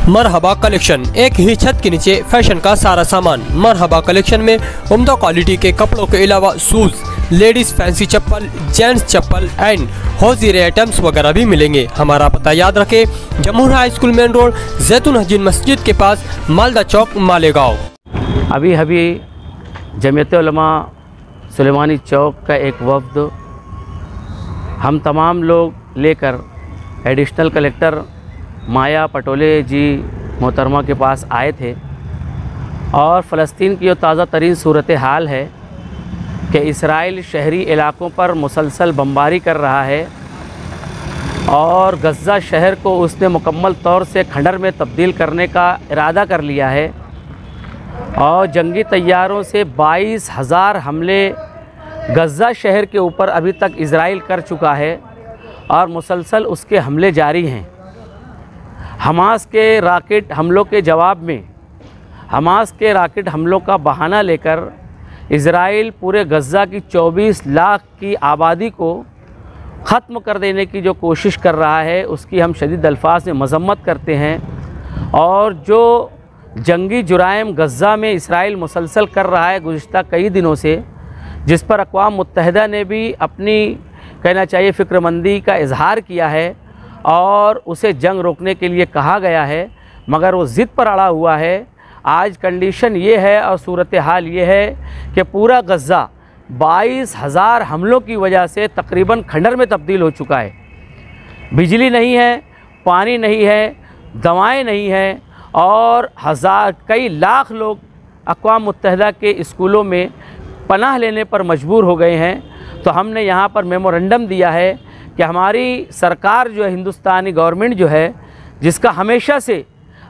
मरहबा collection, एक ही छत के नीचे फैशन का सारा सामान। मरहबा कलेक्शन में उम्दा क्वालिटी के कपड़ों के अलावा शूज, लेडीज फैंसी चप्पल, जेंट्स चप्पल एंड होजीरे आइटम्स वगैरह भी मिलेंगे। हमारा पता याद रखें, Jamhoor high school main road, Jaitoon Hajin मस्जिद के पास, मालदा चौक, मालेगांव। अभी जमीयत उलमा सुलेमानी चौक का एक वफ्द हम तमाम लोग लेकर एडिशनल कलेक्टर माया पटोले जी मोहतरमा के पास आए थे और फ़लस्तीन की जो ताज़ा तरीन सूरत हाल है कि इसराइल शहरी इलाकों पर मुसलसल बमबारी कर रहा है और गज़ा शहर को उसने मुकम्मल तौर से खंडर में तब्दील करने का इरादा कर लिया है और जंगी तैयारों से 22,000 हमले गज़ा शहर के ऊपर अभी तक इज़राइल कर चुका है और मुसलसल उसके हमले जारी हैं। हमास के रॉकेट हमलों के जवाब में हमास के रॉकेट हमलों का बहाना लेकर इज़राइल पूरे गज़ा की 24 लाख की आबादी को ख़त्म कर देने की जो कोशिश कर रहा है उसकी हम शदीद अल्फाज में मज़म्मत करते हैं। और जो जंगी जुराइम गज़ा में इज़राइल मुसलसल कर रहा है गुज़िश्ता कई दिनों से, जिस पर अक़वाम मुत्तहिदा ने भी अपनी कहना चाहिए फ़िक्रमंदी का इजहार किया है और उसे जंग रोकने के लिए कहा गया है, मगर वो ज़िद पर अड़ा हुआ है। आज कंडीशन ये है और सूरत हाल ये है कि पूरा गज़ा 22,000 हमलों की वजह से तकरीबन खंडर में तब्दील हो चुका है। बिजली नहीं है, पानी नहीं है, दवाएं नहीं हैं और कई लाख लोग अक़वाम मुत्तहिदा के स्कूलों में पनाह लेने पर मजबूर हो गए हैं। तो हमने यहाँ पर मेमोरेंडम दिया है कि हमारी सरकार जो है, हिंदुस्तानी गवर्नमेंट जो है, जिसका हमेशा से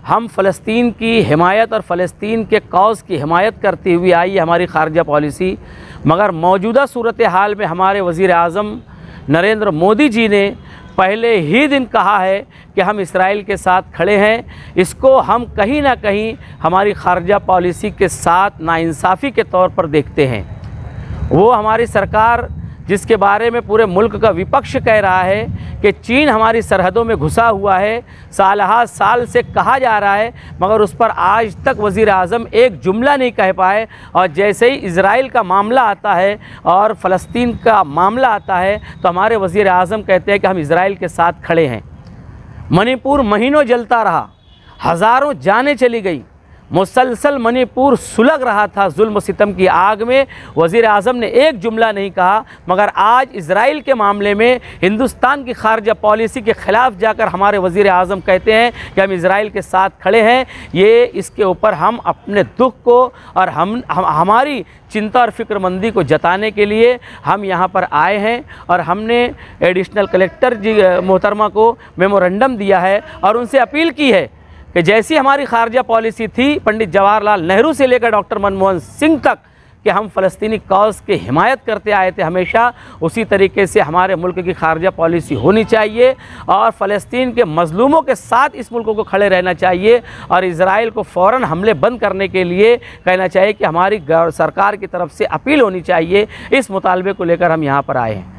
हम फ़लस्तीन की हिमायत और फ़लस्तीन के कौज़ की हिमायत करती हुई आई है हमारी ख़ारजा पॉलिसी, मगर मौजूदा सूरत हाल में हमारे वज़ीर आज़म नरेंद्र मोदी जी ने पहले ही दिन कहा है कि हम इसराइल के साथ खड़े हैं। इसको हम कहीं ना कहीं हमारी ख़ारजा पॉलिसी के साथ नाइंसाफ़ी के तौर पर देखते हैं। वो हमारी सरकार जिसके बारे में पूरे मुल्क का विपक्ष कह रहा है कि चीन हमारी सरहदों में घुसा हुआ है, साल से कहा जा रहा है, मगर उस पर आज तक वज़ीर आज़म एक जुमला नहीं कह पाए। और जैसे ही इज़राइल का मामला आता है और फ़लस्तीन का मामला आता है तो हमारे वज़ीर आज़म कहते हैं कि हम इज़राइल के साथ खड़े हैं। मणिपुर महीनों जलता रहा, हज़ारों जानें चली गई, मुसलसल मणिपुर सुलग रहा था जुल्म सितम की आग में। वज़ीर आज़म ने एक जुमला नहीं कहा, मगर आज इज़राइल के मामले में हिंदुस्तान की ख़ारजा पॉलिसी के ख़िलाफ़ जाकर हमारे वज़ीर आज़म कहते हैं कि हम इज़राइल के साथ खड़े हैं। ये इसके ऊपर हम अपने दुख को और हमारी चिंता और फ़िक्रमंदी को जताने के लिए हम यहाँ पर आए हैं और हमने एडिशनल कलेक्टर जी मोहतरमा को मेमोरेंडम दिया है और उनसे अपील की है कि जैसी हमारी ख़ारजा पॉलिसी थी पंडित जवाहरलाल नेहरू से लेकर डॉक्टर मनमोहन सिंह तक कि हम फ़लस्तीनी कौज़ की हिमायत करते आए थे हमेशा, उसी तरीके से हमारे मुल्क की ख़ारजा पॉलिसी होनी चाहिए और फ़लस्तीन के मज़लूमों के साथ इस मुल्क को खड़े रहना चाहिए और इज़राइल को फ़ौरन हमले बंद करने के लिए कहना चाहिए कि हमारी सरकार की तरफ से अपील होनी चाहिए। इस मुतालबे को लेकर हम यहाँ पर आए हैं।